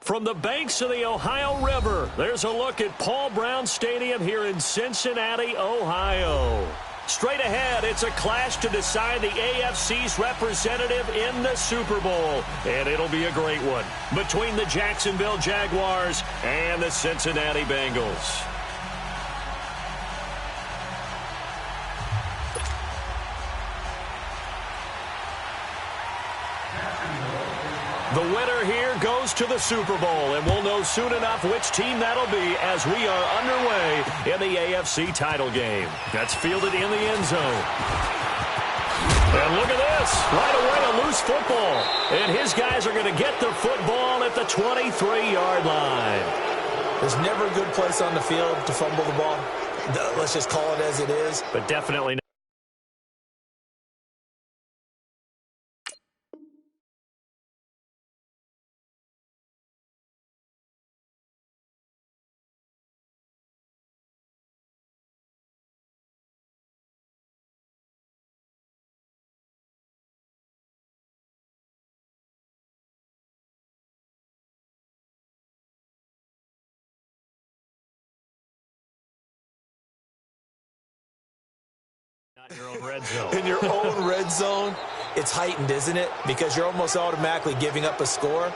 From the banks of the Ohio River, there's a look at Paul Brown Stadium here in Cincinnati, Ohio. Straight ahead, it's a clash to decide the AFC's representative in the Super Bowl. And it'll be a great one between the Jacksonville Jaguars and the Cincinnati Bengals. The winner here goes to the Super Bowl, and we'll know soon enough which team that'll be as we are underway in the AFC title game. That's fielded in the end zone. And look at this. Right away, a loose football. And his guys are going to get the football at the 23-yard line. There's never a good place on the field to fumble the ball. Let's just call it as it is. But definitely not. In your own red zone. In your own red zone, it's heightened, isn't it? Because you're almost automatically giving up a score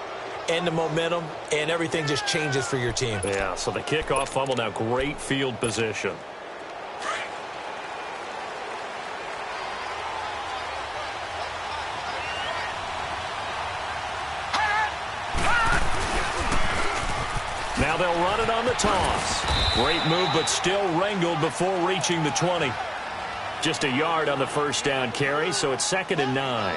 and the momentum, and everything just changes for your team. Yeah, so the kickoff fumble, now great field position. Now they'll run it on the toss. Great move, but still wrangled before reaching the 20. Just a yard on the first down carry, so it's 2nd and 9.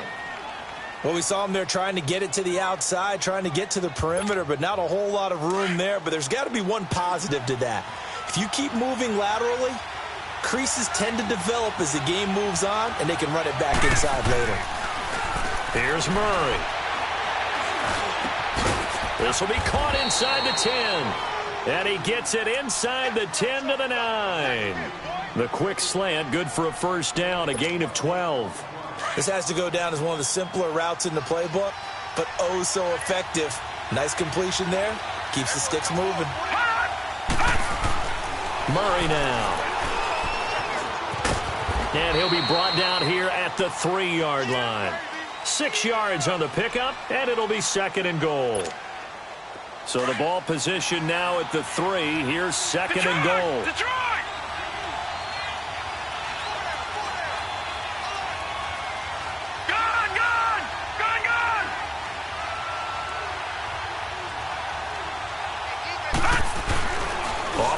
Well, we saw him there trying to get it to the outside, trying to get to the perimeter, but not a whole lot of room there. But there's got to be one positive to that. If you keep moving laterally, creases tend to develop as the game moves on, and they can run it back inside later. Here's Murray. This will be caught inside the 10. And he gets it inside the 10 to the 9. The quick slant, good for a first down, a gain of 12. This has to go down as one of the simpler routes in the playbook, but oh so effective. Nice completion there. Keeps the sticks moving. Murray now. And he'll be brought down here at the 3-yard line. 6 yards on the pickup, and it'll be 2nd and goal. So the ball position now at the 3. Here's 2nd and goal. Detroit!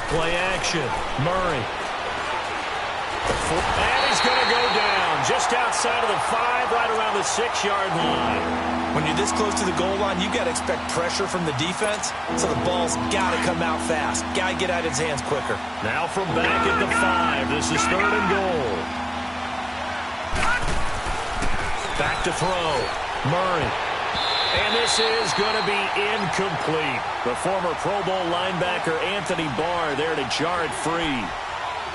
Play action. Murray. And he's going to go down just outside of the 5, right around the 6-yard line. When you're this close to the goal line, you've got to expect pressure from the defense, so the ball's got to come out fast. Got to get out of his hands quicker. Now from back at the 5, this is 3rd and goal. Back to throw. Murray. And this is going to be incomplete. The former Pro Bowl linebacker Anthony Barr there to jar it free.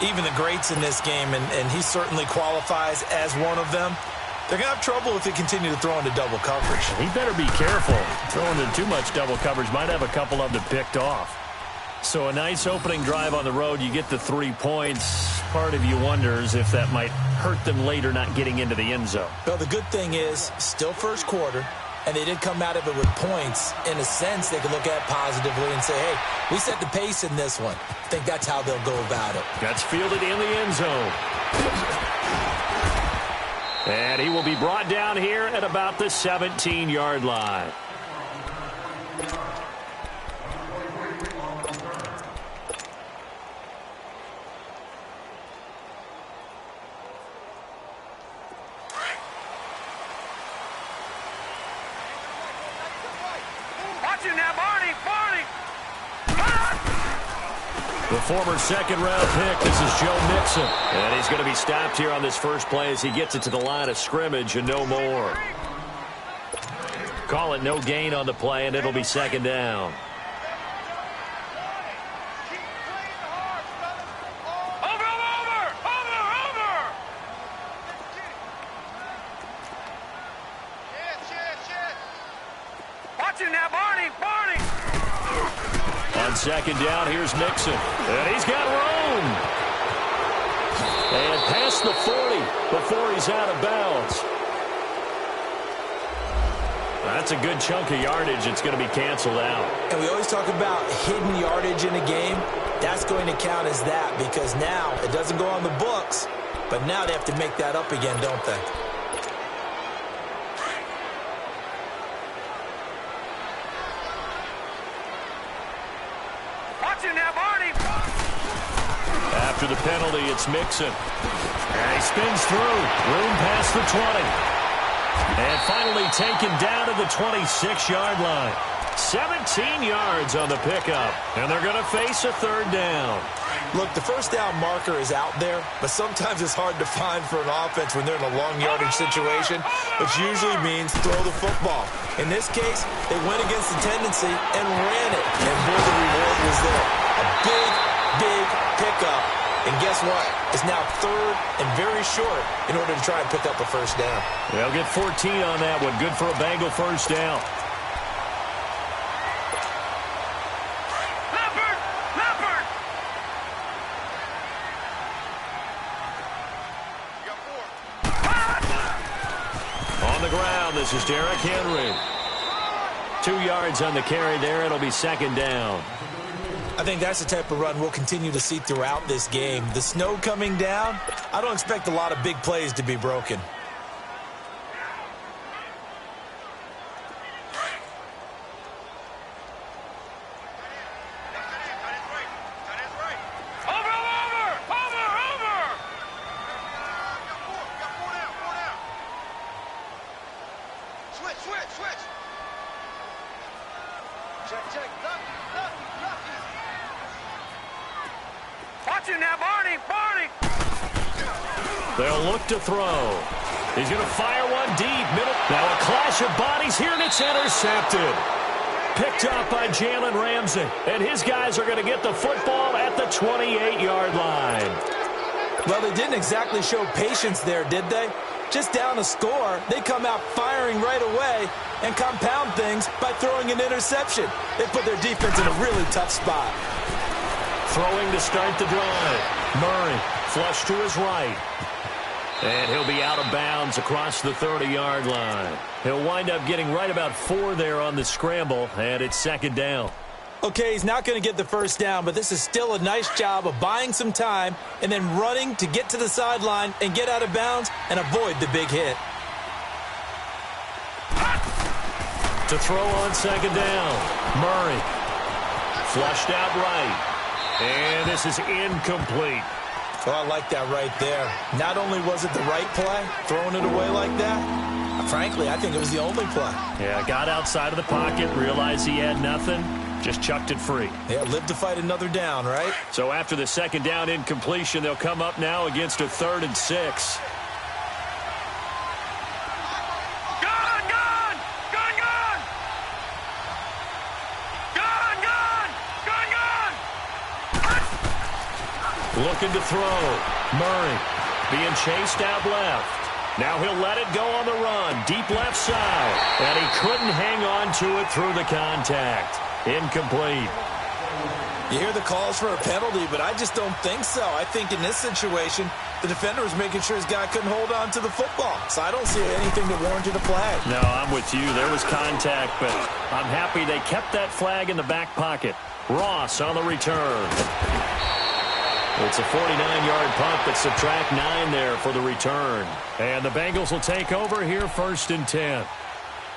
Even the greats in this game, and he certainly qualifies as one of them, they're going to have trouble if they continue to throw into double coverage. He better be careful. Throwing into too much double coverage might have a couple of them picked off. So a nice opening drive on the road. You get the 3 points. Part of you wonders if that might hurt them later not getting into the end zone. Well, the good thing is, still first quarter, and they did come out of it with points. In a sense, they can look at it positively and say, hey, we set the pace in this one. I think that's how they'll go about it. That's fielded in the end zone. And he will be brought down here at about the 17-yard line. The former second-round pick, this is Joe Mixon. And he's going to be stopped here on this first play as he gets it to the line of scrimmage and no more. Call it no gain on the play, and it'll be 2nd down. Watch it now, Barney! On second down, here's Mixon. And he's got room. And past the 40 before he's out of bounds. That's a good chunk of yardage. It's going to be canceled out. And we always talk about hidden yardage in a game. That's going to count as that because now it doesn't go on the books, but now they have to make that up again, don't they? After the penalty, it's Mixon. And he spins through. Room past the 20. And finally taken down to the 26-yard line. 17 yards on the pickup. And they're going to face a third down. Look, the first down marker is out there, but sometimes it's hard to find for an offense when they're in a long yardage situation, which usually means throw the football. In this case, they went against the tendency and ran it. And boy, the reward was there. A big pickup. And guess what? It's now third and very short in order to try and pick up a first down. They'll get 14 on that one. Good for a Bengal first down. On the ground, this is Derrick Henry. 2 yards on the carry there. It'll be second down. I think that's the type of run we'll continue to see throughout this game. The snow coming down, I don't expect a lot of big plays to be broken. They'll look to throw. He's going to fire one deep. Middle. Now a clash of bodies here, and it's intercepted. Picked up by Jalen Ramsey. And his guys are going to get the football at the 28-yard line. Well, they didn't exactly show patience there, did they? Just down a score, they come out firing right away and compound things by throwing an interception. They put their defense in a really tough spot. Throwing to start the drive. Murray flush to his right. And he'll be out of bounds across the 30-yard line. He'll wind up getting right about 4 there on the scramble, and it's second down. Okay, he's not going to get the first down, but this is still a nice job of buying some time and then running to get to the sideline and get out of bounds and avoid the big hit. To throw on second down. Murray flushed out right. And this is incomplete. Well, I like that right there. Not only was it the right play, throwing it away like that, frankly, I think it was the only play. Yeah, got outside of the pocket, realized he had nothing, just chucked it free. Yeah, live to fight another down, right? So after the second down incompletion, they'll come up now against a 3rd and 6. Looking to throw. Murray being chased out left. Now he'll let it go on the run. Deep left side. And he couldn't hang on to it through the contact. Incomplete. You hear the calls for a penalty, but I just don't think so. I think in this situation, the defender was making sure his guy couldn't hold on to the football. So I don't see anything that warranted a flag. No, I'm with you. There was contact, but I'm happy they kept that flag in the back pocket. Ross on the return. It's a 49-yard punt, but subtract 9 there for the return. And the Bengals will take over here 1st and 10.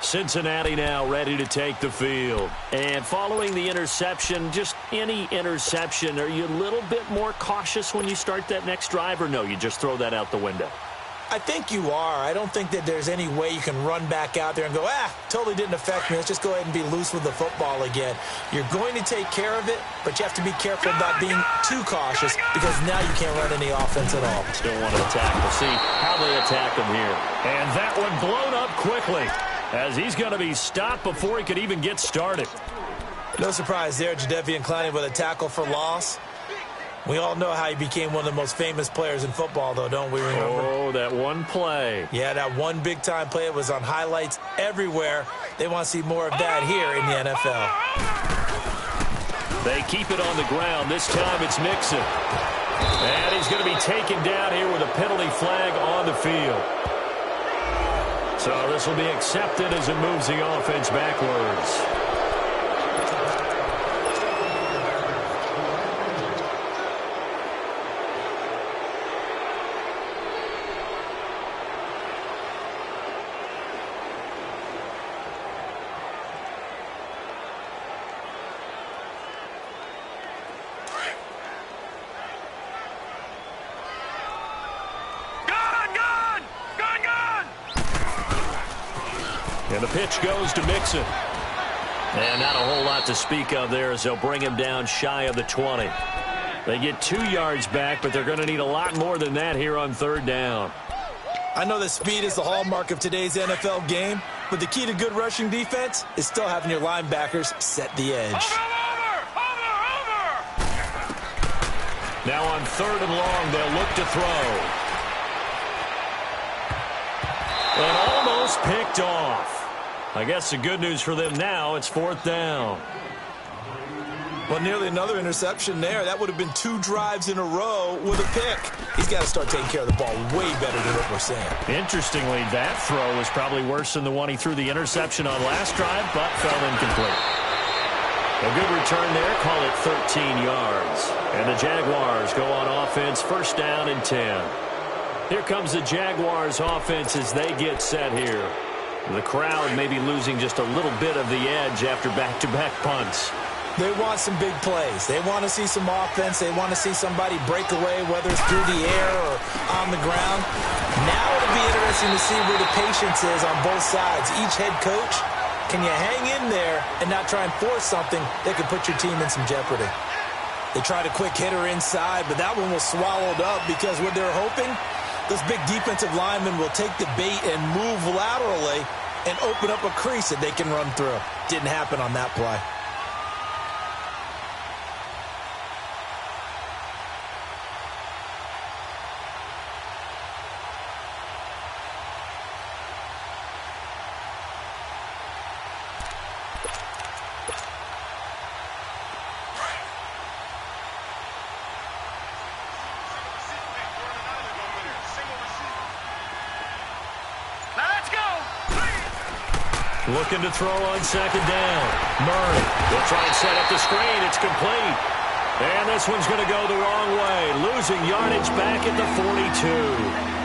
Cincinnati now ready to take the field. And following the interception, just any interception, are you a little bit more cautious when you start that next drive, or no, you just throw that out the window? I think you are. I don't think that there's any way you can run back out there and go, totally didn't affect me. Let's just go ahead and be loose with the football again. You're going to take care of it, but you have to be careful about being too cautious because now you can't run any offense at all. Still want to attack. We'll see how they attack him here. And that one blown up quickly as he's going to be stopped before he could even get started. No surprise there, Jadeveon Clowney with a tackle for loss. We all know how he became one of the most famous players in football, though, don't we remember? Oh, that one play. Yeah, that one big-time play. It was on highlights everywhere. They want to see more of that here in the NFL. They keep it on the ground. This time it's Mixon. And he's going to be taken down here with a penalty flag on the field. So this will be accepted as it moves the offense backwards. And the pitch goes to Mixon. And not a whole lot to speak of there as they'll bring him down shy of the 20. They get 2 yards back, but they're going to need a lot more than that here on third down. I know that speed is the hallmark of today's NFL game, but the key to good rushing defense is still having your linebackers set the edge. Over! Now on third and long, they'll look to throw. And almost picked off. I guess the good news for them now, it's fourth down. Well, nearly another interception there. That would have been 2 drives in a row with a pick. He's got to start taking care of the ball way better than what we're saying. Interestingly, that throw was probably worse than the one he threw the interception on last drive, but fell incomplete. A good return there, call it 13 yards. And the Jaguars go on offense, first down and 10. Here comes the Jaguars offense as they get set here. The crowd may be losing just a little bit of the edge after back-to-back punts. They want some big plays. They want to see some offense. They want to see somebody break away, whether it's through the air or on the ground. Now it'll be interesting to see where the patience is on both sides. Each head coach, can you hang in there and not try and force something that could put your team in some jeopardy? They tried a quick hitter inside, but that one was swallowed up because what they're hoping, those big defensive linemen will take the bait and move laterally and open up a crease that they can run through. Didn't happen on that play. Looking to throw on second down. Murray will try and set up the screen. It's complete. And this one's going to go the wrong way. Losing yardage back at the 42.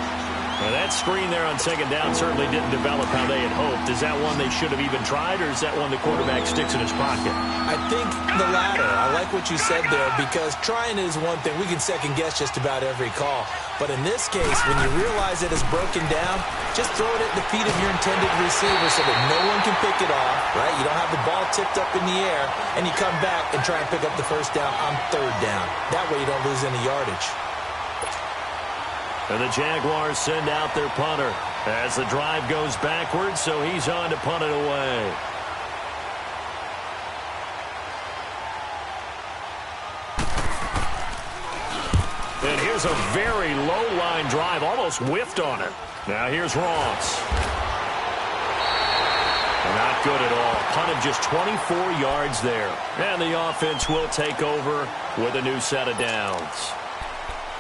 Now that screen there on second down certainly didn't develop how they had hoped. Is that one they should have even tried, or is that one the quarterback sticks in his pocket? I think the latter. I like what you said there, because trying is one thing. We can second guess just about every call. But in this case, when you realize that it's broken down, just throw it at the feet of your intended receiver so that no one can pick it off, right? You don't have the ball tipped up in the air, and you come back and try and pick up the first down on third down. That way you don't lose any yardage. And the Jaguars send out their punter as the drive goes backwards, so he's on to punt it away. And here's a very low-line drive, almost whiffed on it. Now here's Ross. Not good at all. Punt of just 24 yards there. And the offense will take over with a new set of downs.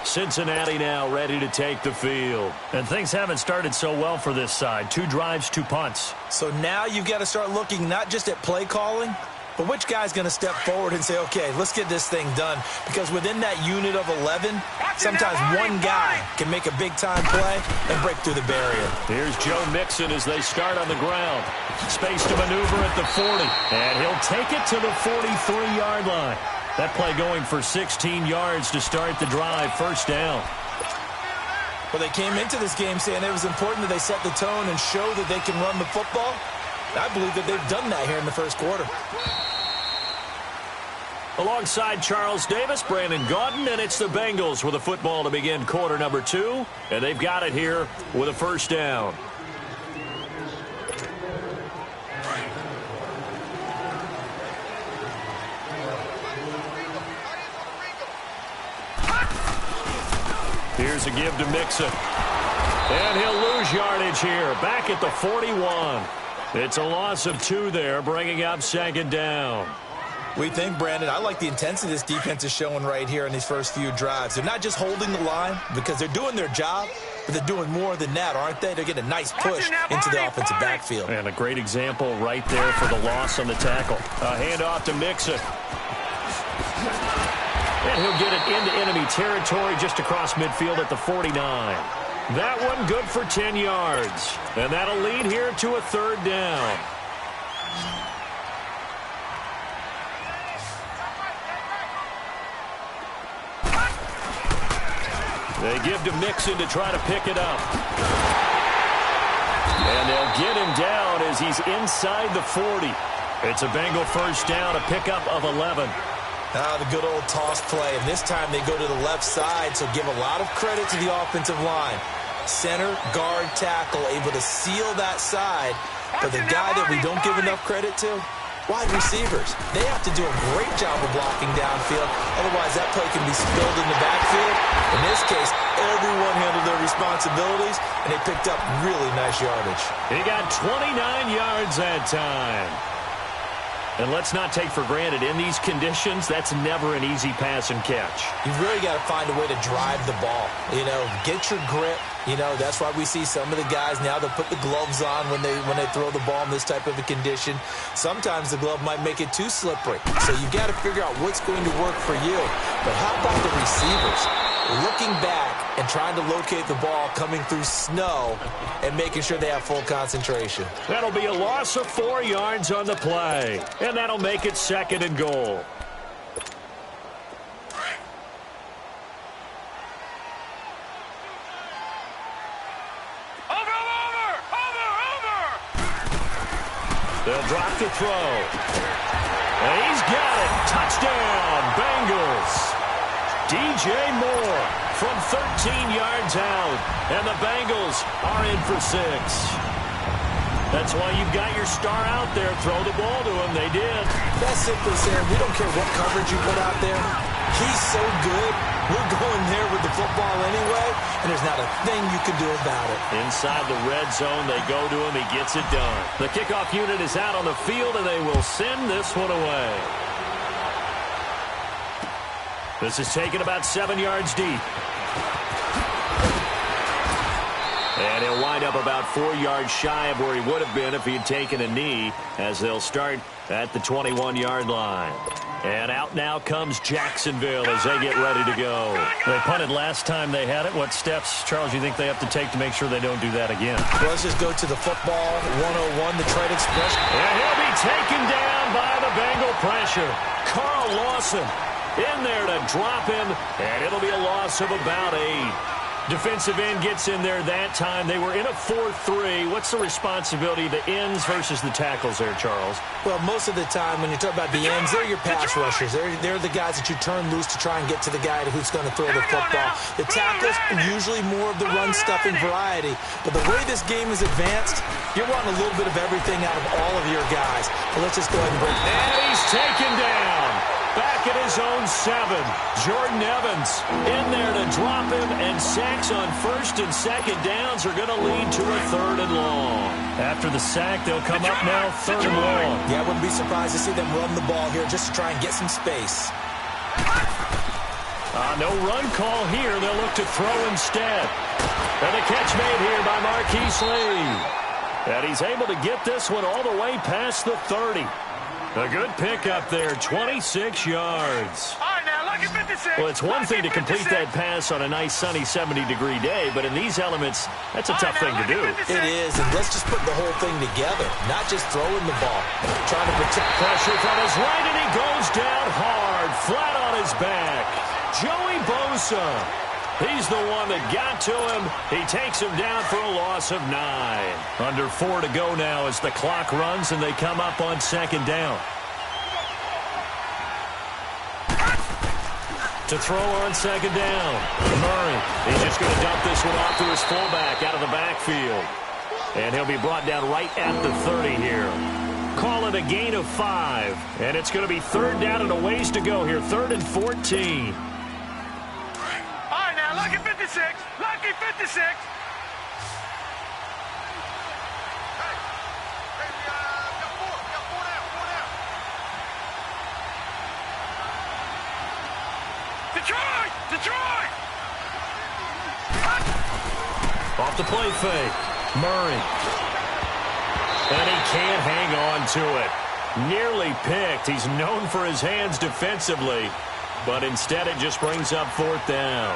Cincinnati now ready to take the field. And things haven't started so well for this side. 2 drives, 2 punts. So now you've got to start looking not just at play calling, but which guy's going to step forward and say, okay, let's get this thing done. Because within that unit of 11, sometimes one guy can make a big-time play and break through the barrier. Here's Joe Mixon as they start on the ground. Space to maneuver at the 40. And he'll take it to the 43-yard line. That play going for 16 yards to start the drive, first down. Well, they came into this game saying it was important that they set the tone and show that they can run the football. I believe that they've done that here in the first quarter. Alongside Charles Davis, Brandon Gaudin, and it's the Bengals with a football to begin quarter number 2. And they've got it here with a first down. Here's a give to Mixon. And he'll lose yardage here, back at the 41. It's a loss of 2 there, bringing up second down. We think, Brandon, I like the intensity this defense is showing right here in these first few drives. They're not just holding the line because they're doing their job, but they're doing more than that, aren't they? They're getting a nice push into the offensive backfield. And a great example right there for the loss on the tackle. A handoff to Mixon. And he'll get it into enemy territory just across midfield at the 49. That one good for 10 yards. And that'll lead here to a 3rd down. They give to Mixon to try to pick it up. And they'll get him down as he's inside the 40. It's a Bengal first down, a pickup of 11. The good old toss play. And this time they go to the left side, so give a lot of credit to the offensive line. Center, guard, tackle, able to seal that side. But the guy that we don't give enough credit to, wide receivers. They have to do a great job of blocking downfield. Otherwise, that play can be spilled in the backfield. In this case, everyone handled their responsibilities, and they picked up really nice yardage. He got 29 yards that time. And let's not take for granted, in these conditions, that's never an easy pass and catch. You've really got to find a way to drive the ball. Get your grip. That's why we see some of the guys now that put the gloves on when they throw the ball in this type of a condition. Sometimes the glove might make it too slippery. So you've got to figure out what's going to work for you. But how about the receivers? Looking back and trying to locate the ball coming through snow and making sure they have full concentration. That'll be a loss of 4 yards on the play. And that'll make it 2nd and goal. They'll drop the throw. And he's got it. Touchdown, Bengals. DJ Moore from 13 yards out. And the Bengals are in for 6. That's why you've got your star out there. Throw the ball to him. They did. That's simply saying we don't care what coverage you put out there. He's so good. We're going there with the football anyway, and there's not a thing you can do about it. Inside the red zone, they go to him. He gets it done. The kickoff unit is out on the field, and they will send this one away. This is taken about 7 yards deep. And he'll wind up about 4 yards shy of where he would have been if he had taken a knee, as they'll start at the 21-yard line. And out now comes Jacksonville as they get ready to go. They punted last time they had it. What steps, Charles, you think they have to take to make sure they don't do that again? Well, let's just go to the football 101, the trade express. And he'll be taken down by the Bengal pressure. Carl Lawson in there to drop him, and it'll be a loss of about 8. Defensive end gets in there that time. They were in a 4-3. What's the responsibility of the ends versus the tackles there, Charles? Well, most of the time when you talk about the ends, they're your pass rushers. They're the guys that you turn loose to try and get to the guy who's going to throw the football. The tackles are usually more of the run-stuffing variety. But the way this game is advanced, you're wanting a little bit of everything out of all of your guys. But let's just go ahead and break it down. And he's taken down. Back at his own 7. Jordan Evans in there to drop him, and sacks on 1st and 2nd downs are going to lead to a 3rd and long. After the sack, they'll come up now 3rd and long. Yeah, I wouldn't be surprised to see them run the ball here just to try and get some space. No run call here. They'll look to throw instead. And the catch made here by Marquise Lee. And he's able to get this one all the way past the 30. A good pickup there, 26 yards. All right, now, lucky 56. Well, it's one thing to complete that pass on a nice sunny 70-degree day, but in these elements, that's a tough thing to do. It is, and let's just put the whole thing together, not just throwing the ball. Trying to protect. Pressure from his right, and he goes down hard, flat on his back. Joey Bosa. He's the one that got to him. He takes him down for a loss of 9. Under 4 to go now as the clock runs and they come up on 2nd down. To throw on 2nd down. Murray. He's just going to dump this one off to his fullback out of the backfield. And he'll be brought down right at the 30 here. Call it a gain of 5. And it's going to be 3rd down and a ways to go here. 3rd and 14. Lucky 56. Lucky 56. Hey, got 4 down. Detroit! Detroit! Off the play fake. Murray. And he can't hang on to it. Nearly picked. He's known for his hands defensively, but instead it just brings up fourth down.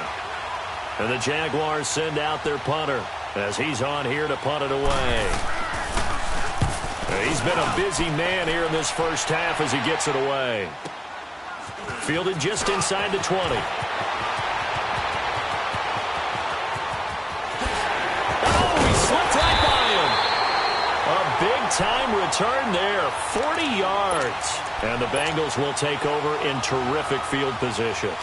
And the Jaguars send out their punter as he's on here to punt it away. He's been a busy man here in this first half as he gets it away. Fielded just inside the 20. Oh, he slipped right by him. A big-time return there, 40 yards. And the Bengals will take over in terrific field position.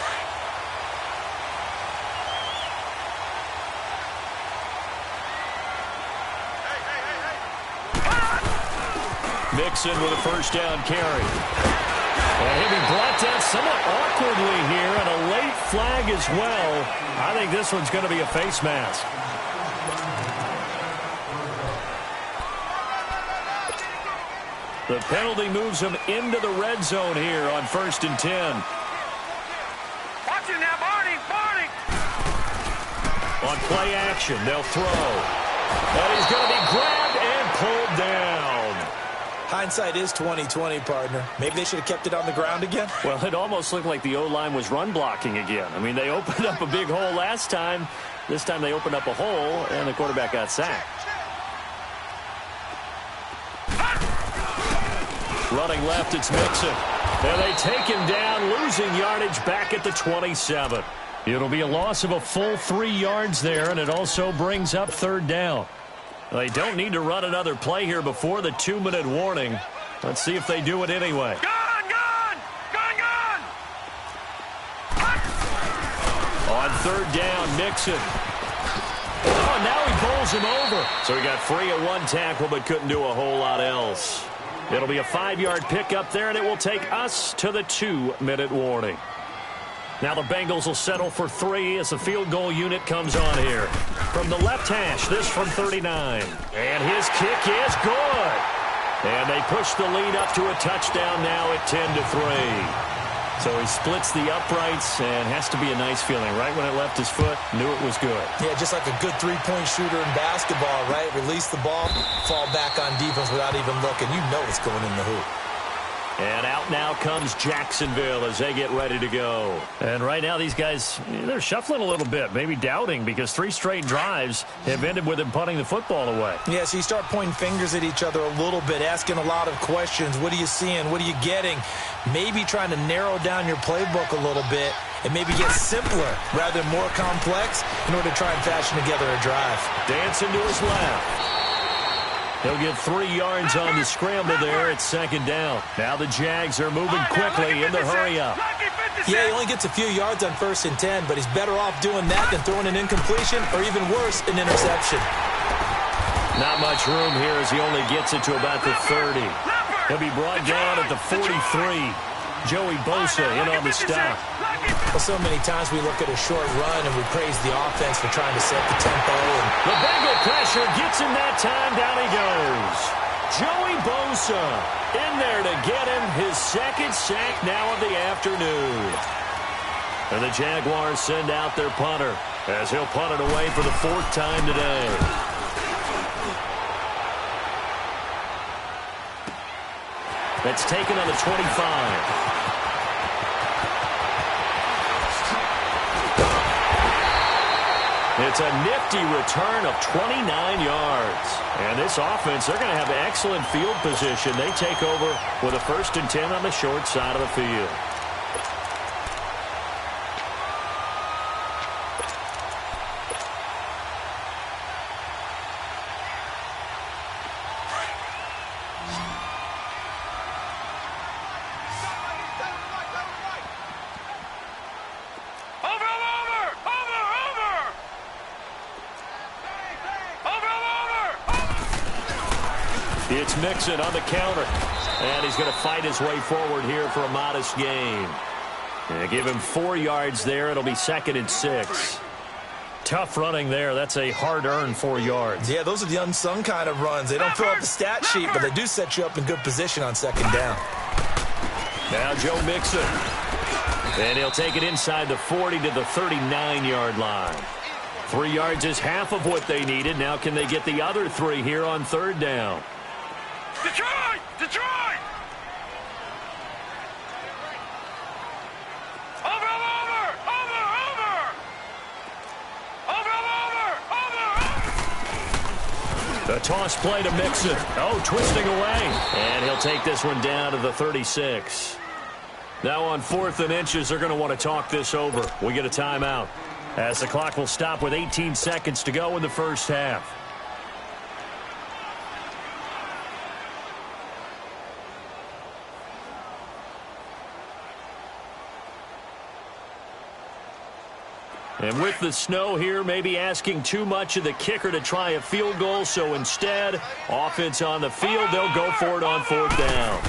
Mixon with a first down carry. And he'll be brought down somewhat awkwardly here, and a late flag as well. I think this one's going to be a face mask. The penalty moves him into the red zone here on 1st and 10. Watch it now, Barney! Barney! On play action, they'll throw. And he's going to be grabbed and pulled down. Hindsight is 20/20, partner. Maybe they should have kept it on the ground again. Well, it almost looked like the O-line was run blocking again. I mean, they opened up a big hole last time. This time they opened up a hole, and the quarterback got sacked. Running left, it's Mixon. And they take him down, losing yardage back at the 27. It'll be a loss of a full 3 yards there, and it also brings up third down. They don't need to run another play here before the 2-minute warning. Let's see if they do it anyway. Gone! Gone! Gone! Gone! On third down, Mixon. Oh, now he bowls him over. So he got free at one tackle but couldn't do a whole lot else. It'll be a 5-yard pickup there, and it will take us to the 2-minute warning. Now the Bengals will settle for 3 as the field goal unit comes on here. From the left hash, this from 39. And his kick is good. And they push the lead up to a touchdown now at 10-3. So he splits the uprights, and has to be a nice feeling. Right when it left his foot, knew it was good. Yeah, just like a good three-point shooter in basketball, right? Release the ball, fall back on defense without even looking. You know it's going in the hoop. And out now comes Jacksonville as they get ready to go. And right now these guys, they're shuffling a little bit, maybe doubting, because 3 straight drives have ended with them punting the football away. Yeah, so you start pointing fingers at each other a little bit, asking a lot of questions. What are you seeing? What are you getting? Maybe trying to narrow down your playbook a little bit and maybe get simpler rather than more complex in order to try and fashion together a drive. Dancing to his left. He'll get 3 yards on the scramble there at second down. Now the Jags are moving quickly in the hurry up. Yeah, he only gets a few yards on 1st and 10, but he's better off doing that than throwing an incompletion or even worse, an interception. Not much room here as he only gets it to about the 30. He'll be brought down at the 43. Joey Bosa in on the stop. Well, so many times we look at a short run and we praise the offense for trying to set the tempo. The Bengal pressure gets him that time. Down he goes. Joey Bosa in there to get him his second sack now of the afternoon. And the Jaguars send out their punter as he'll punt it away for the 4th time today. That's taken on the 25. It's a nifty return of 29 yards. And this offense, they're going to have excellent field position. They take over with a 1st and 10 on the short side of the field. It's Mixon on the counter. And he's going to fight his way forward here for a modest gain. And give him 4 yards there. It'll be 2nd and 6. Tough running there. That's a hard-earned 4 yards. Yeah, those are the unsung kind of runs. They don't fill up the stat sheet, but they do set you up in good position on 2nd down. Now Joe Mixon. And he'll take it inside the 40 to the 39-yard line. 3 yards is half of what they needed. Now can they get the other 3 here on third down? Detroit! Detroit! Over! The toss play to Mixon. Oh, twisting away. And he'll take this one down to the 36. Now on 4th and inches, they're going to want to talk this over. We get a timeout, as the clock will stop with 18 seconds to go in the first half. And with the snow here, maybe asking too much of the kicker to try a field goal. So instead, offense on the field, they'll go for it on 4th down.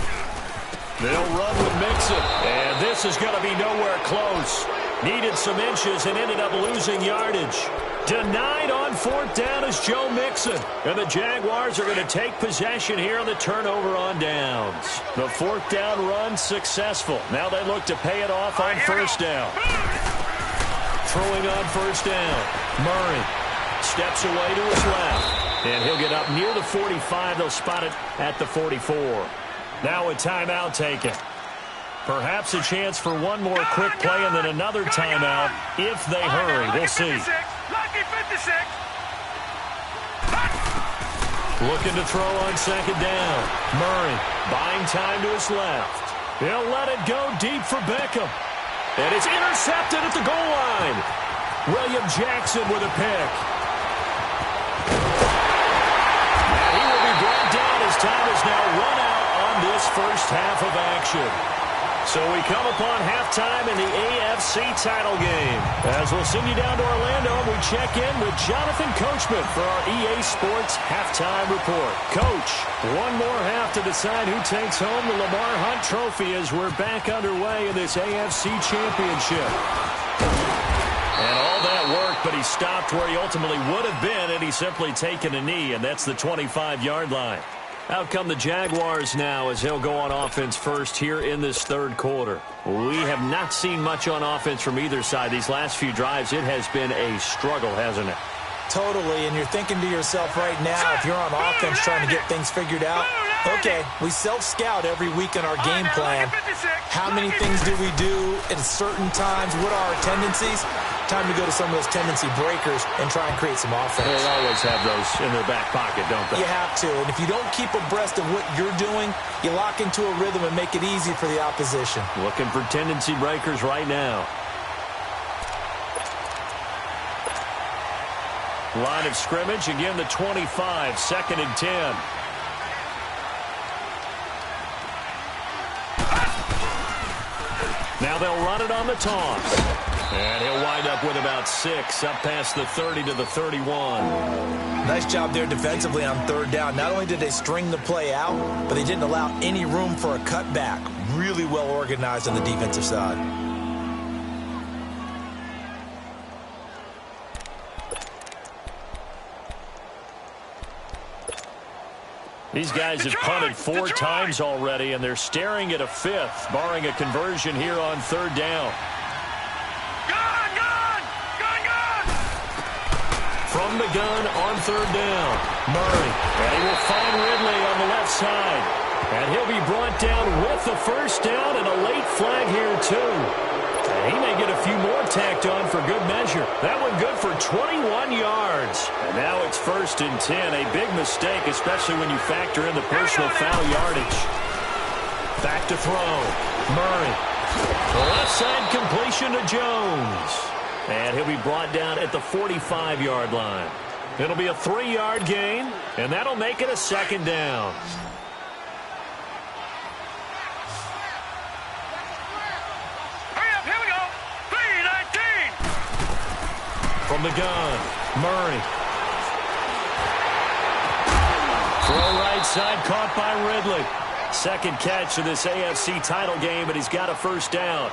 They'll run with Mixon. And this is going to be nowhere close. Needed some inches and ended up losing yardage. Denied on 4th down is Joe Mixon. And the Jaguars are going to take possession here on the turnover on downs. The 4th down run successful. Now they look to pay it off on 1st down. Throwing on 1st down. Murray steps away to his left. And he'll get up near the 45. They'll spot it at the 44. Now a timeout taken. Perhaps a chance for one more quick play and then another timeout if they hurry. We'll see. Lucky 56. Looking to throw on 2nd down. Murray buying time to his left. He'll let it go deep for Beckham. And it's intercepted at the goal line. William Jackson with a pick. And he will be brought down as time is now run out on this first half of action. So we come upon halftime in the AFC title game. As we'll send you down to Orlando, we check in with Jonathan Coachman for our EA Sports Halftime Report. Coach, one more half to decide who takes home the Lamar Hunt Trophy as we're back underway in this AFC Championship. And all that work, but he stopped where he ultimately would have been, and he's simply taken a knee, and that's the 25-yard line. Out come the Jaguars now as he'll go on offense first here in this 3rd quarter. We have not seen much on offense from either side. These last few drives, it has been a struggle, hasn't it? Totally, and you're thinking to yourself right now, if you're on offense trying to get things figured out, okay, we self-scout every week in our game plan. How many things do we do at certain times? What are our tendencies? Time to go to some of those tendency breakers and try and create some offense. They always have those in their back pocket, don't they? You have to, and if you don't keep abreast of what you're doing, you lock into a rhythm and make it easy for the opposition. Looking for tendency breakers right now. Line of scrimmage, again the 25, 2nd and 10. Now they'll run it on the toss. And he'll wind up with about 6, up past the 30 to the 31. Nice job there defensively on 3rd down. Not only did they string the play out, but they didn't allow any room for a cutback. Really well organized on the defensive side. These guys have punted 4 times already, and they're staring at a 5th, barring a conversion here on 3rd down. From the gun on 3rd down, Murray. And he will find Ridley on the left side. And he'll be brought down with the 1st down and a late flag here, too. And he may get a few more tacked on for good measure. That one good for 21 yards. And now it's 1st and 10. A big mistake, especially when you factor in the personal foul yardage. Back to throw. Murray. The left side completion to Jones. And he'll be brought down at the 45-yard line. It'll be a 3-yard gain, and that'll make it a 2nd down. Hurry up, here we go. 3:19. From the gun, Murray. Throw right side, caught by Ridley. 2nd catch of this AFC title game, but he's got a 1st down.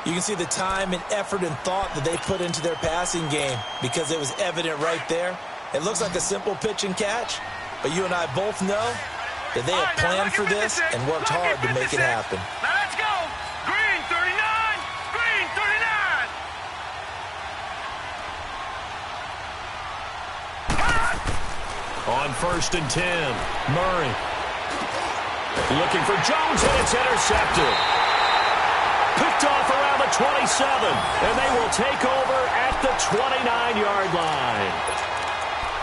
You can see the time and effort and thought that they put into their passing game because it was evident right there. It looks like a simple pitch and catch, but you and I both know that they have planned for this and worked hard to make it happen. Now let's go. Green, 39. On 1st and 10, Murray. Looking for Jones, and it's intercepted. Picked off around the 27, and they will take over at the 29-yard line.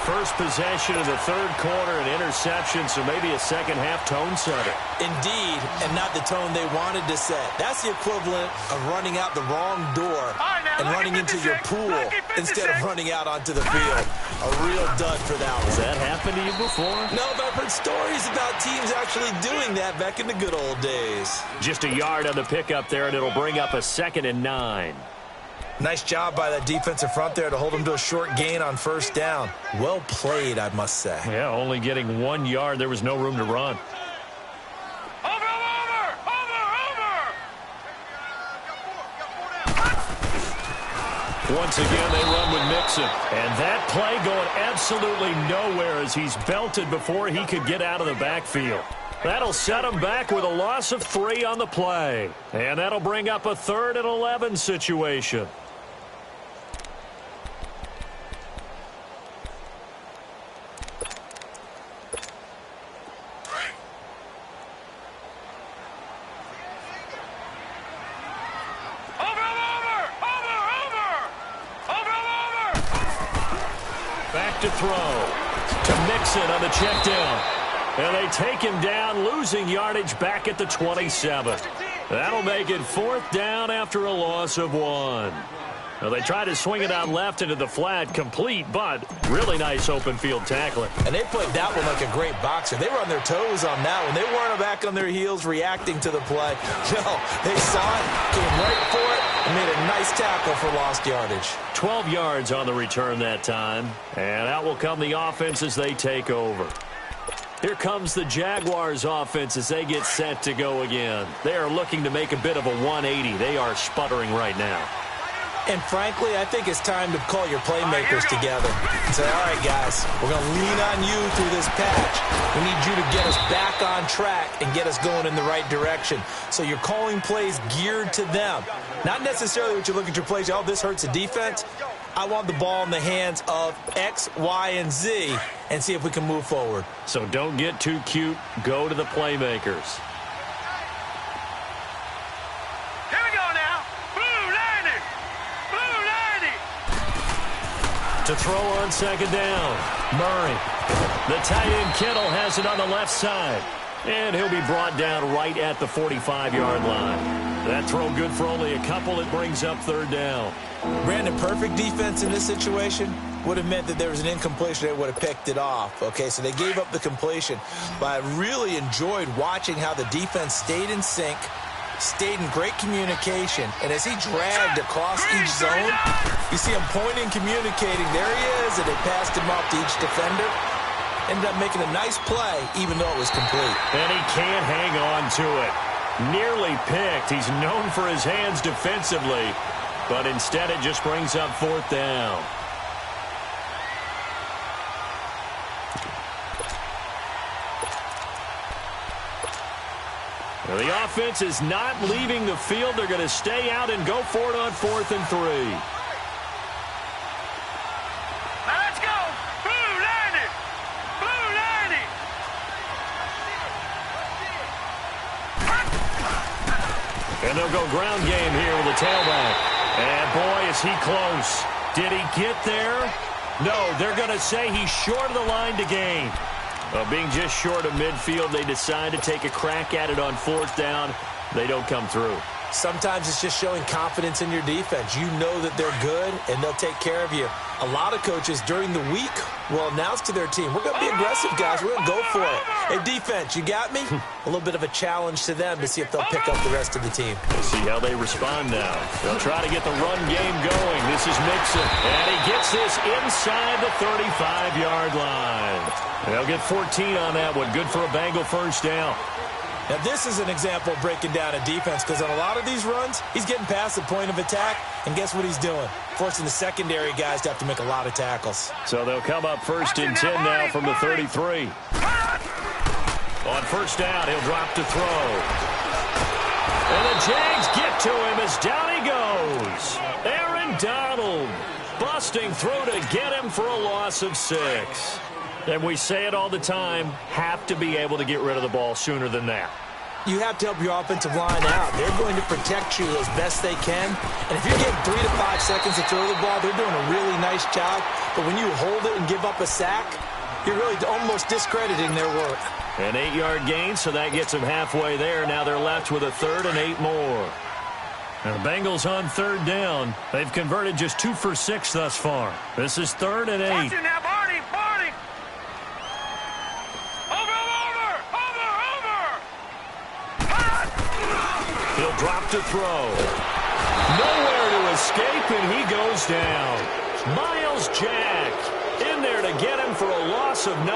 First possession of the third quarter, an interception, so maybe a second-half tone setter. Indeed, and not the tone they wanted to set. That's the equivalent of running out the wrong door and running into your pool instead of running out onto the field. A real dud for that one. Has that happened to you before? No, but I've heard stories about teams actually doing that back in the good old days. Just a yard on the pickup there, and it'll bring up a 2nd and 9. Nice job by that defensive front there to hold them to a short gain on 1st down. Well played, I must say. Yeah, only getting 1 yard. There was no room to run. Once again, they run with Mixon. And that play going absolutely nowhere as he's belted before he could get out of the backfield. That'll set him back with a loss of 3 on the play. And that'll bring up a 3rd and 11 situation. Back to throw to Mixon on the check down. And they take him down, losing yardage back at the 27. That'll make it 4th down after a loss of 1. Well, they tried to swing it out left into the flat, complete, but really nice open field tackling. And they played that one like a great boxer. They were on their toes on that one. They weren't back on their heels reacting to the play. No, they saw it, came right for it, and made a nice tackle for lost yardage. 12 yards on the return that time. And out will come the offense as they take over. Here comes the Jaguars offense as they get set to go again. They are looking to make a bit of a 180. They are sputtering right now. And frankly, I think it's time to call your playmakers together and say, all right, guys, we're going to lean on you through this patch. We need you to get us back on track and get us going in the right direction. So you're calling plays geared to them. Not necessarily what you look at your plays, oh, this hurts the defense. I want the ball in the hands of X, Y, and Z and see if we can move forward. So don't get too cute. Go to the playmakers. Here we go now. Blue 90. Blue 90. To throw on 2nd down, Murray. The tight end Kittle has it on the left side. And he'll be brought down right at the 45-yard line. That throw good for only a couple. It brings up 3rd down. Brandon, perfect defense in this situation would have meant that there was an incompletion. They would have picked it off. Okay, so they gave up the completion. But I really enjoyed watching how the defense stayed in sync, stayed in great communication. And as he dragged across each zone, you see him pointing, communicating. There he is, and they passed him off to each defender. Ended up making a nice play, even though it was complete. And he can't hang on to it. Nearly picked. He's known for his hands defensively. But instead, it just brings up 4th down. Well, the offense is not leaving the field. They're going to stay out and go for it on 4th and 3. Now let's go. Blue 90. Blue 90. And they'll go ground game here with the tailback. And, boy, is he close. Did he get there? No, they're going to say he's short of the line to gain. Being just short of midfield, they decide to take a crack at it on 4th down. They don't come through. Sometimes it's just showing confidence in your defense. You know that they're good, and they'll take care of you. A lot of coaches during the week will announce to their team, we're going to be aggressive, guys. We're going to go for it. Hey, defense, you got me? A little bit of a challenge to them to see if they'll pick up the rest of the team. We'll see how they respond now. They'll try to get the run game going. This is Mixon, and he gets this inside the 35-yard line. They'll get 14 on that one. Good for a Bengal 1st down. Now, this is an example of breaking down a defense because on a lot of these runs, he's getting past the point of attack, and guess what he's doing? Forcing the secondary guys to have to make a lot of tackles. So they'll come up 1st and 10 now from the 33. On 1st down, he'll drop to throw. And the Jags get to him as down he goes. Aaron Donald busting through to get him for a loss of 6. And we say it all the time, have to be able to get rid of the ball sooner than that. You have to help your offensive line out. They're going to protect you as best they can. And if you're getting 3 to 5 seconds to throw the ball, they're doing a really nice job. But when you hold it and give up a sack, you're really almost discrediting their work. An 8-yard gain, so that gets them halfway there. Now they're left with a 3rd and 8 more. And the Bengals on 3rd down. They've converted just 2 for 6 thus far. This is 3rd and 8. Watch it now, Barney, Barney. Over. He'll drop to throw. Nowhere to escape, and he goes down. Miles Jack in there to get him for a loss of 9,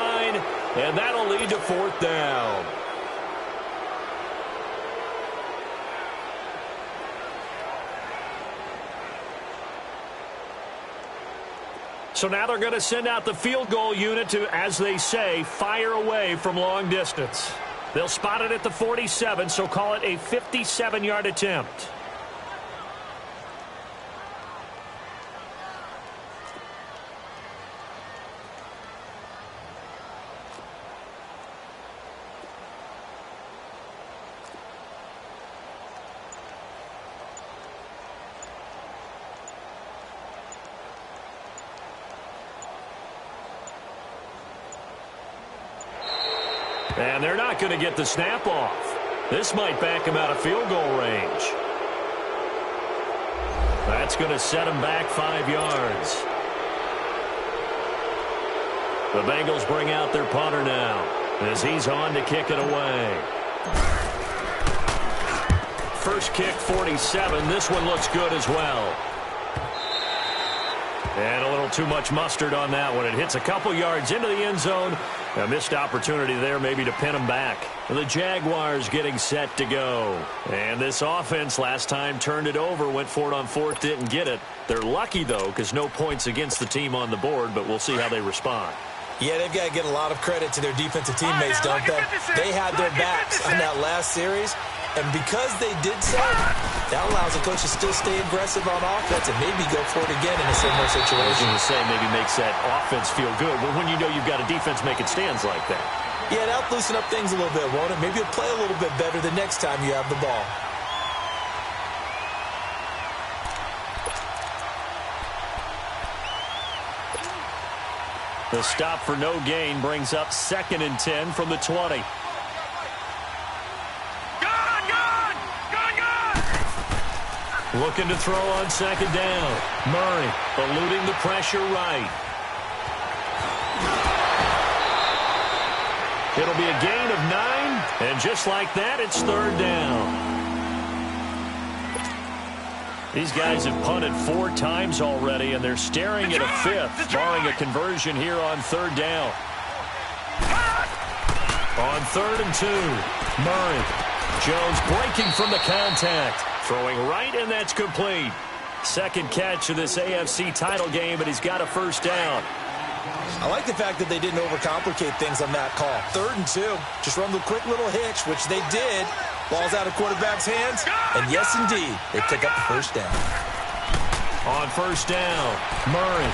and that'll lead to 4th down. So now they're going to send out the field goal unit to, as they say, fire away from long distance. They'll spot it at the 47, so call it a 57-yard attempt. And they're not going to get the snap off. This might back him out of field goal range. That's going to set him back 5 yards. The Bengals bring out their punter now as he's on to kick it away. First kick, 47. This one looks good as well. And a little too much mustard on that one. It hits a couple yards into the end zone. A missed opportunity there maybe to pin them back. The Jaguars getting set to go. And this offense last time turned it over, went for it on 4th, didn't get it. They're lucky, though, because no points against the team on the board, but we'll see how they respond. Yeah, they've got to get a lot of credit to their defensive teammates, don't they? They had their backs on that last series, and because they did so, that allows the coach to still stay aggressive on offense and maybe go for it again in a similar situation. I was going to say maybe makes that offense feel good, but when you know you've got a defense making stands like that. Yeah, that'll loosen up things a little bit, won't it? Maybe you'll play a little bit better the next time you have the ball. The stop for no gain brings up 2nd and 10 from the 20. Looking to throw on 2nd down. Murray eluding the pressure right. It'll be a gain of 9, and just like that, it's 3rd down. These guys have punted 4 times already, and they're staring at a 5th, barring a conversion here on 3rd down. On 3rd and 2, Murray. Jones breaking from the contact. Throwing right, and that's complete. 2nd catch of this AFC title game, and he's got a 1st down. I like the fact that they didn't overcomplicate things on that call. 3rd and 2, just run the quick little hitch, which they did. Ball's out of quarterback's hands, and yes, indeed, they pick up the 1st down. On 1st down, Murray.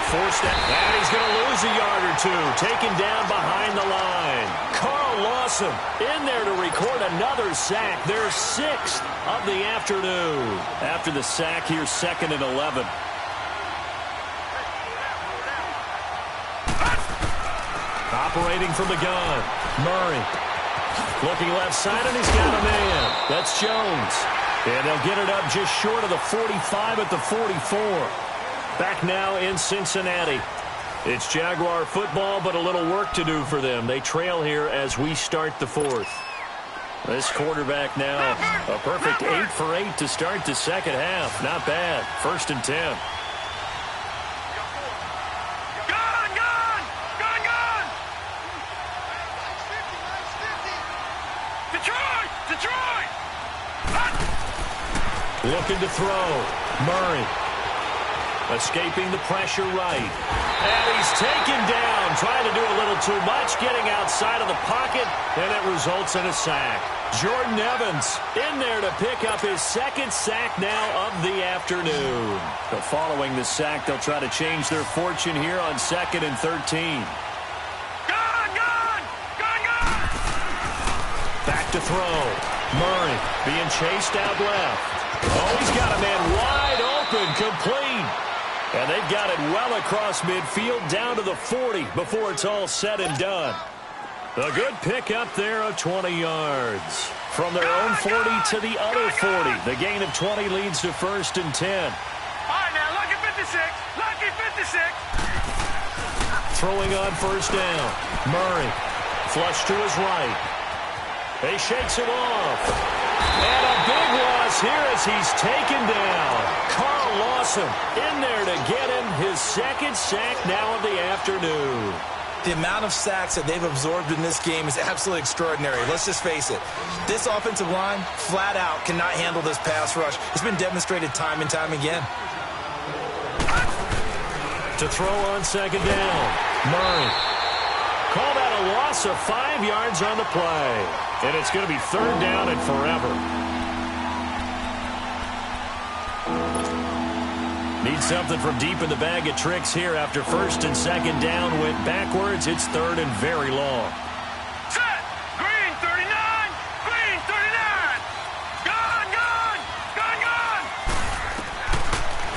Forced down, and he's going to lose a yard or 2. Taken down behind the line. Carl Lawson in there to record another sack. Their 6th of the afternoon. After the sack, here's 2nd and 11. Operating from the gun, Murray. Looking left side, and he's got a man. That's Jones. And they'll get it up just short of the 45 at the 44. Back now in Cincinnati. It's Jaguar football, but a little work to do for them. They trail here as we start the 4th. This quarterback now, a perfect 8 for 8 to start the 2nd half. Not bad. 1st and 10. Looking to throw. Murray. Escaping the pressure right. And he's taken down. Trying to do a little too much. Getting outside of the pocket. And it results in a sack. Jordan Evans in there to pick up his second sack now of the afternoon. But following the sack, they'll try to change their fortune here on 2nd and 13. Back to throw. Murray being chased out left. Oh, he's got a man wide open, complete. And they've got it well across midfield down to the 40 before it's all said and done. A good pick up there of 20 yards. From their own 40 to the other 40. The gain of 20 leads to 1st and 10. All right, now, lucky 56. Lucky 56. Throwing on 1st down. Murray. Flush to his right. He shakes it off. And a big loss here as he's taken down. Carl Lawson in there to get him his second sack now of the afternoon. The amount of sacks that they've absorbed in this game is absolutely extraordinary. Let's just face it. This offensive line, flat out, cannot handle this pass rush. It's been demonstrated time and time again. To throw on 2nd down. Murray. Call that a loss of 5 yards on the play. And it's going to be 3rd down and forever. Need something from deep in the bag of tricks here after 1st and 2nd down went backwards. It's 3rd and very long. Set. Green 39. Green 39. Gun, gun. Gun, gun.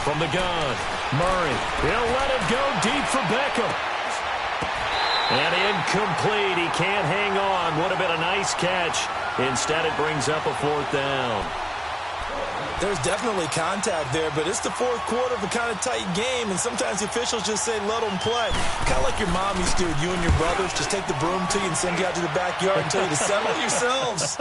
From the gun, Murray. He'll let it go deep for Beckham. And incomplete. He can't hang on. Would have been a nice catch. Instead, it brings up a 4th down. There's definitely contact there, but it's the 4th quarter of a kind of tight game, and sometimes the officials just say, let them play. Kind of like your mom used to do with you and your brothers. Just take the broom to you and send you out to the backyard and tell you to settle yourselves.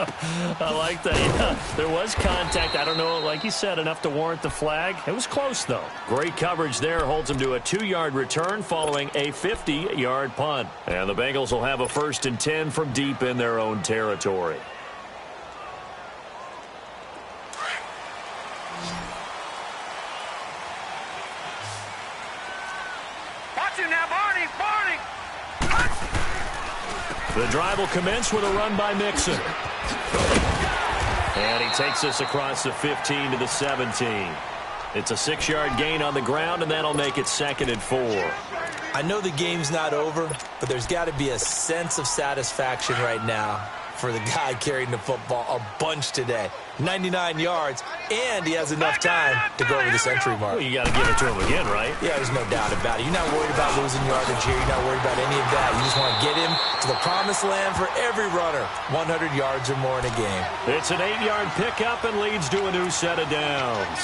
I like that. Yeah, there was contact. I don't know, like you said, enough to warrant the flag. It was close, though. Great coverage there. Holds him to a 2-yard return following a 50-yard punt. And the Bengals will have a 1st and 10 from deep in their own territory. The drive will commence with a run by Mixon. And he takes us across the 15 to the 17. It's a 6-yard gain on the ground, and that'll make it 2nd and 4. I know the game's not over, but there's got to be a sense of satisfaction right now for the guy carrying the football a bunch today. 99 yards, and he has enough time to go over the century mark. Well, you got to give it to him again, right? Yeah, there's no doubt about it. You're not worried about losing yardage here. You're not worried about any of that. You just want to get him to the promised land for every runner. 100 yards or more in a game. It's an 8-yard pickup and leads to a new set of downs.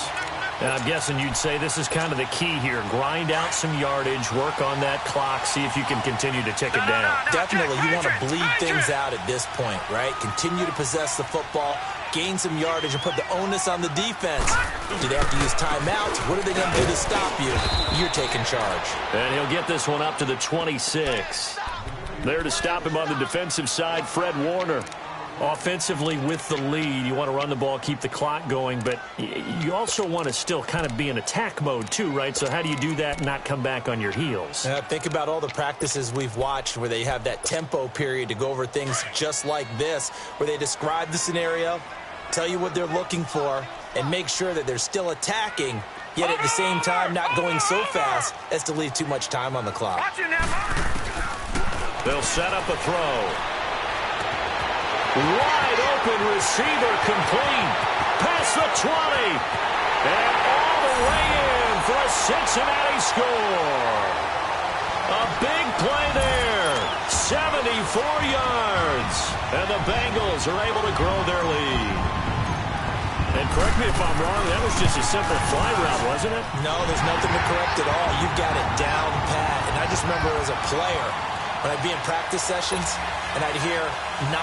And I'm guessing you'd say this is kind of the key here. Grind out some yardage, work on that clock, see if you can continue to tick it down. Definitely, you want to bleed things out at this point, right? Continue to possess the football, gain some yardage, and put the onus on the defense. Do they have to use timeouts? What are they going to do to stop you? You're taking charge. And he'll get this one up to the 26. There to stop him on the defensive side, Fred Warner. Offensively with the lead, you want to run the ball, keep the clock going, but you also want to still kind of be in attack mode too, right? So how do you do that and not come back on your heels? Think about all the practices we've watched where they have that tempo period to go over things just like this, where they describe the scenario, tell you what they're looking for, and make sure that they're still attacking, yet at the same time not going so fast as to leave too much time on the clock. They'll set up a throw. Wide open receiver complete. Past the 20. And all the way in for a Cincinnati score. A big play there. 74 yards. And the Bengals are able to grow their lead. And correct me if I'm wrong, that was just a simple fly route, wasn't it? No, there's nothing to correct at all. You've got it down pat. And I just remember as a player, when I'd be in practice sessions and I'd hear 9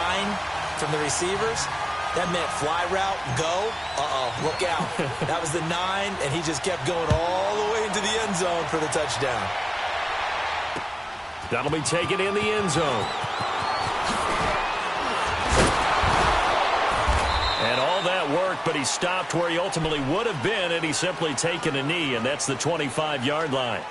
from the receivers, that meant fly route, go, look out. That was the 9, and he just kept going all the way into the end zone for the touchdown. That'll be taken in the end zone. And all that worked, but he stopped where he ultimately would have been, and he's simply taken a knee, and that's the 25-yard line.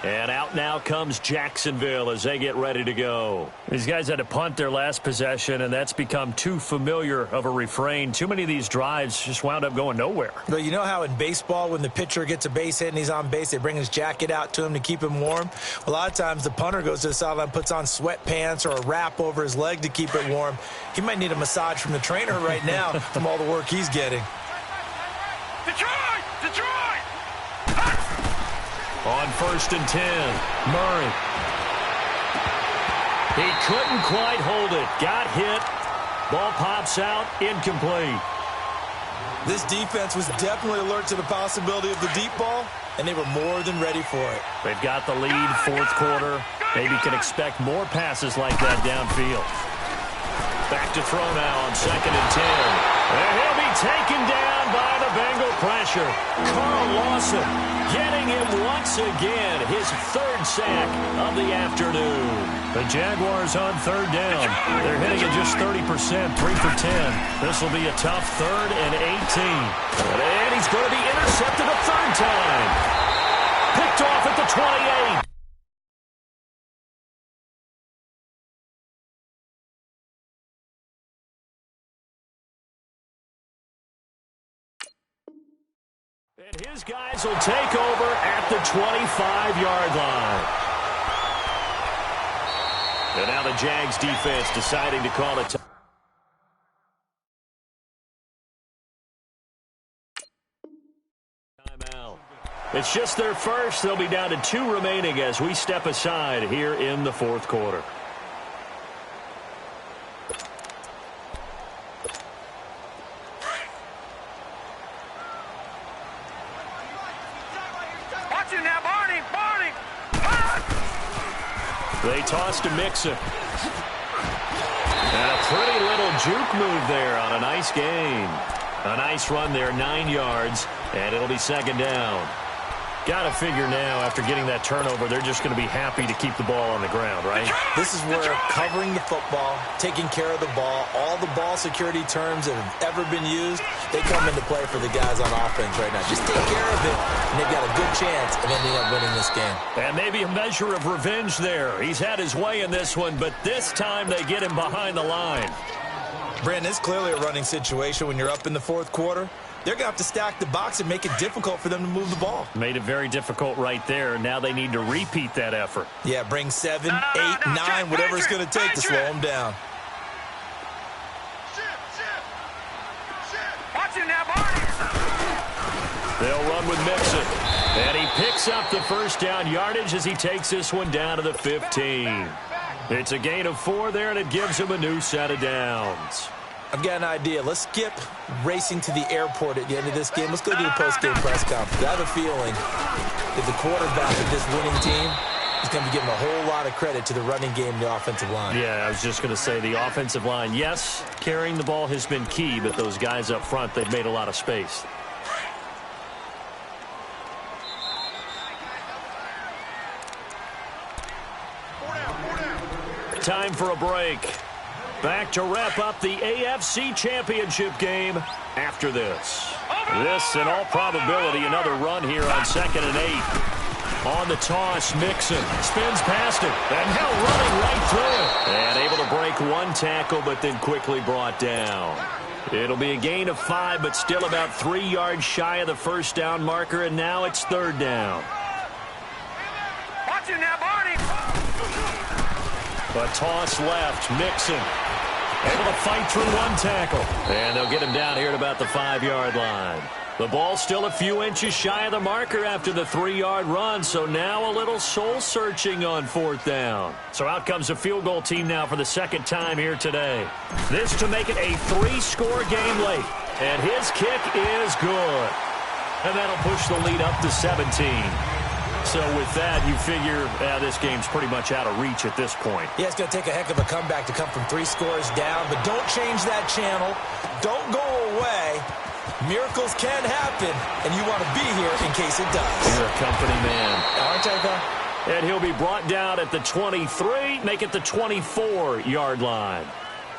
And out now comes Jacksonville as they get ready to go. These guys had to punt their last possession, and that's become too familiar of a refrain. Too many of these drives just wound up going nowhere. But you know how in baseball, when the pitcher gets a base hit and he's on base, they bring his jacket out to him to keep him warm? A lot of times the punter goes to the sideline, puts on sweatpants or a wrap over his leg to keep it warm. He might need a massage from the trainer right now from all the work he's getting. Detroit! Detroit! On 1st and 10, Murray. He couldn't quite hold it. Got hit. Ball pops out. Incomplete. This defense was definitely alert to the possibility of the deep ball, and they were more than ready for it. They've got the lead, 4th quarter. Maybe can expect more passes like that downfield. Back to throw now on 2nd and 10. And he'll be taken down by the Bengal pressure. Carl Lawson getting him once again, his 3rd sack of the afternoon. The Jaguars on 3rd down. They're hitting at just 30%, 3 for 10. This will be a tough 3rd and 18. And he's going to be intercepted a 3rd time. Picked off at the 28. And his guys will take over at the 25-yard line. And now the Jags defense deciding to call it. Timeout. It's just their first. They'll be down to 2 remaining as we step aside here in the 4th quarter. They toss to Mixon. And a pretty little juke move there on a nice gain. A nice run there, 9 yards, and it'll be 2nd down. Got to figure now, after getting that turnover, they're just going to be happy to keep the ball on the ground, right? This is where covering the football, taking care of the ball, all the ball security terms that have ever been used, they come into play for the guys on offense right now. Just take care of it, and they've got a good chance of ending up winning this game. And maybe a measure of revenge there. He's had his way in this one, but this time they get him behind the line. Brandon, it's clearly a running situation when you're up in the 4th quarter. They're going to have to stack the box and make it difficult for them to move the ball. Made it very difficult right there. Now they need to repeat that effort. Yeah, bring 7, 8, 9, whatever it's going to take to slow them down. Watch it now, Barney. They'll run with Mixon. And he picks up the 1st down yardage as he takes this one down to the 15. It's a gain of 4 there, and it gives him a new set of downs. I've got an idea. Let's skip racing to the airport at the end of this game. Let's go to the post-game press conference. I have a feeling that the quarterback of this winning team is going to be giving a whole lot of credit to the running game and the offensive line. Yeah, I was just going to say the offensive line, yes, carrying the ball has been key, but those guys up front, they've made a lot of space. Time for a break. Back to wrap up the AFC Championship game after this. This, in all probability, another run here on 2nd and 8. On the toss, Mixon spins past it, and now running right through it. And able to break 1 tackle, but then quickly brought down. It'll be a gain of 5, but still about 3 yards shy of the 1st down marker, and now it's 3rd down. Watch it now, Barney. A toss left, Mixon. Able to fight through 1 tackle. And they'll get him down here at about the 5-yard line. The ball still a few inches shy of the marker after the 3-yard run, so now a little soul-searching on 4th down. So out comes a field goal team now for the 2nd time here today. This to make it a 3-score game late. And his kick is good. And that'll push the lead up to 17. So with that, you figure this game's pretty much out of reach at this point. Yeah, it's going to take a heck of a comeback to come from 3 scores down, but don't change that channel. Don't go away. Miracles can happen, and you want to be here in case it does. You're a company man. Aren't I, though? And he'll be brought down at the 23, make it the 24-yard line.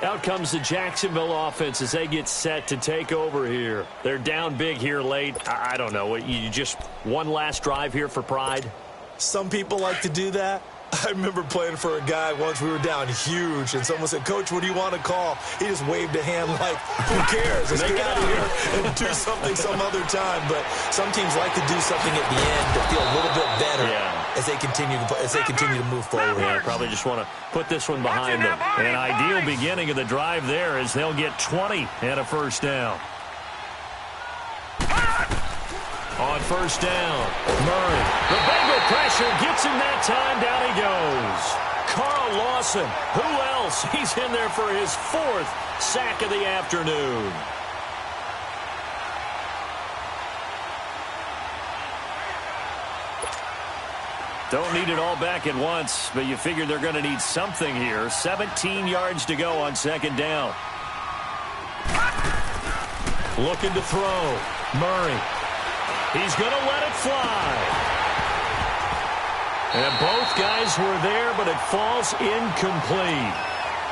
Out comes the Jacksonville offense as they get set to take over here. They're down big here late. I don't know. You just one last drive here for pride? Some people like to do that. I remember playing for a guy once. We were down huge, and someone said, "Coach, what do you want to call?" He just waved a hand like, "Who cares? Let's get out of here and do something some other time." But some teams like to do something at the end to feel a little bit better as they continue to move forward. Yeah, probably just want to put this one behind them. An ideal beginning of the drive there as they'll get 20 and a first down. On first down, Murray. The Bengal pressure gets him that time. Down he goes. Carl Lawson. Who else? He's in there for his 4th sack of the afternoon. Don't need it all back at once, but you figure they're going to need something here. 17 yards to go on second down. Looking to throw. Murray. He's going to let it fly. And both guys were there, but it falls incomplete.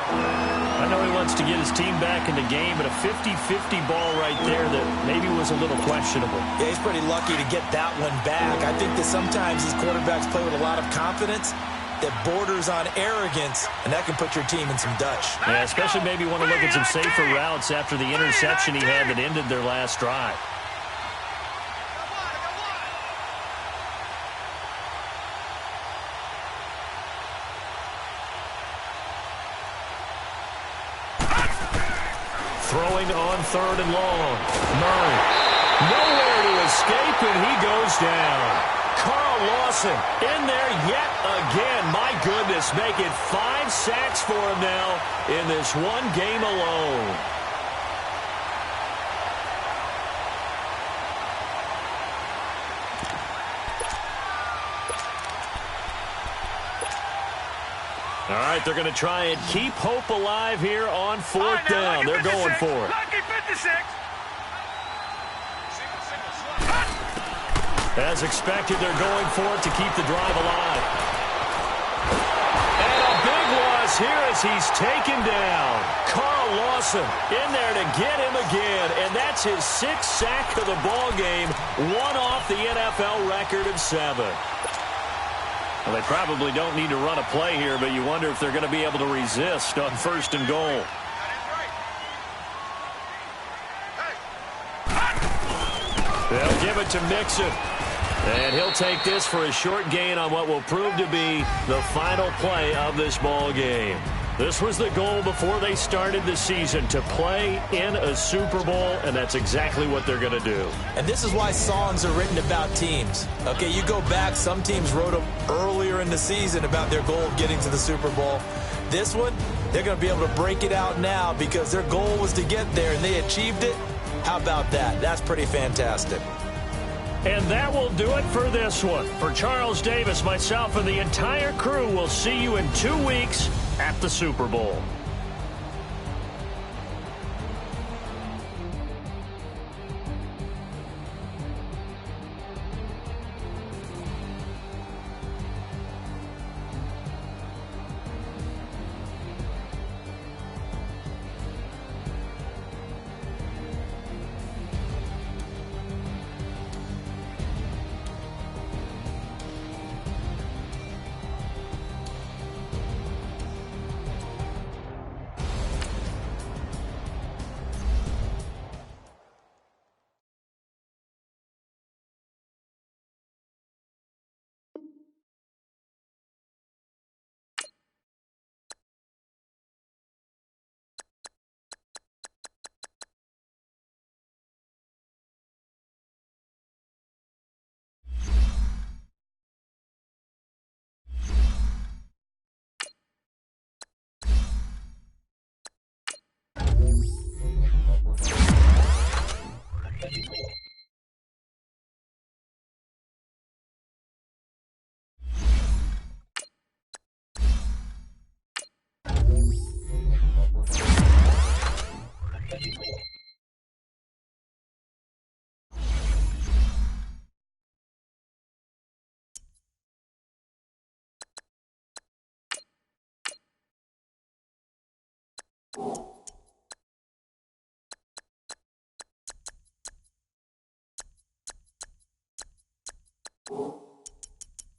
I know he wants to get his team back in the game, but a 50-50 ball right there that maybe was a little questionable. Yeah, he's pretty lucky to get that one back. I think that sometimes these quarterbacks play with a lot of confidence that borders on arrogance, and that can put your team in some Dutch. Yeah, especially maybe want to look at some safer routes after the interception he had that ended their last drive. Throwing on 3rd and long. Murray. Nowhere to escape, and he goes down. Carl Lawson in there yet again. My goodness, make it 5 sacks for him now in this one game alone. All right, they're going to try and keep hope alive here on 4th down. They're going for it. As expected, they're going for it to keep the drive alive. And a big loss here as he's taken down. Carl Lawson in there to get him again, and that's his 6th sack of the ball game, one off the NFL record of 7. Well, they probably don't need to run a play here, but you wonder if they're going to be able to resist on 1st and goal. They'll give it to Mixon. And he'll take this for a short gain on what will prove to be the final play of this ball game. This was the goal before they started the season, to play in a Super Bowl, and that's exactly what they're going to do. And this is why songs are written about teams. Okay, you go back, some teams wrote them earlier in the season about their goal of getting to the Super Bowl. This one, they're going to be able to break it out now because their goal was to get there, and they achieved it. How about that? That's pretty fantastic. And that will do it for this one. For Charles Davis, myself, and the entire crew, we'll see you in 2 weeks at the Super Bowl.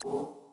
you.